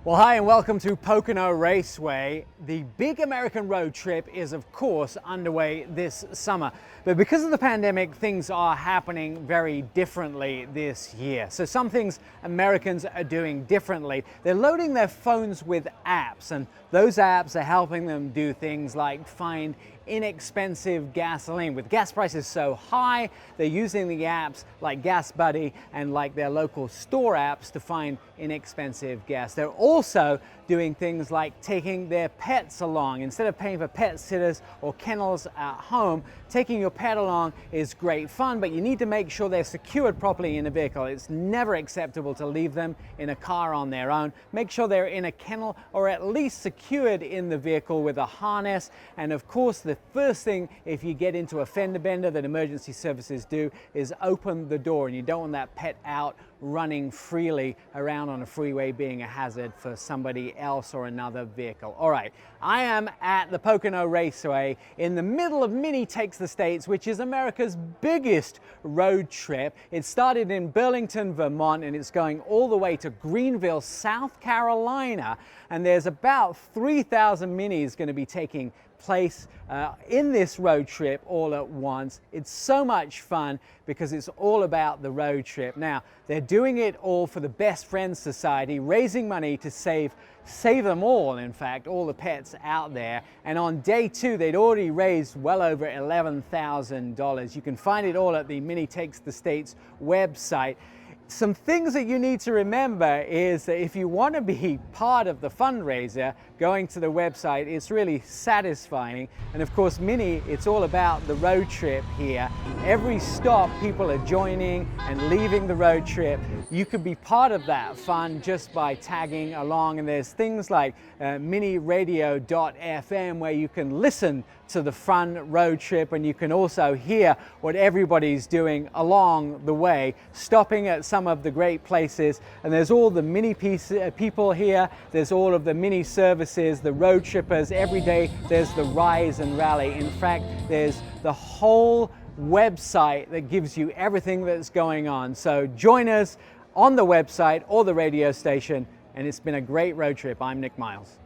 Well, hi and welcome to Pocono Raceway. The big American road trip is, of course, underway this summer. But because of the pandemic, things are happening very differently this year. So some things Americans are doing differently. They're loading their phones with apps, and those apps are helping them do things like find inexpensive gasoline. With gas prices so high, they're using the apps like Gas Buddy and like their local store apps to find inexpensive gas. They're also doing things like taking their pets along. Instead of paying for pet sitters or kennels at home, taking your pet along is great fun, but you need to make sure they're secured properly in a vehicle. It's never acceptable to leave them in a car on their own. Make sure they're in a kennel or at least secured in the vehicle with a harness. And of course, the first thing if you get into a fender bender that emergency services do is open the door, and you don't want that pet out running freely around on a freeway being a hazard for somebody else or another vehicle. All right, I am at the Pocono Raceway in the middle of Mini Takes the States, which is America's biggest road trip. It started in Burlington, Vermont, and it's going all the way to Greenville, South Carolina. And there's about 3,000 Minis going to be taking place in this road trip all at once. It's so much fun because it's all about the road trip. Now, they're doing it all for the Best Friends Society, raising money to save them all, in fact, all the pets out there. And on day two, they'd already raised well over $11,000. You can find it all at the Mini Takes the States website. Some things that you need to remember is that if you want to be part of the fundraiser, going to the website is really satisfying. And of course, Mini, it's all about the road trip here. Every stop, people are joining and leaving the road trip. You could be part of that fun just by tagging along. And there's things like miniradio.fm where you can listen to the fun road trip, and you can also hear what everybody's doing along the way, stopping at some of the great places. And there's all the Mini people here, there's all of the Mini services, the road trippers. Every day there's the Rise and Rally. In fact, there's the whole website that gives you everything that's going on. So join us on the website or the radio station, and it's been a great road trip. I'm Nik Miles.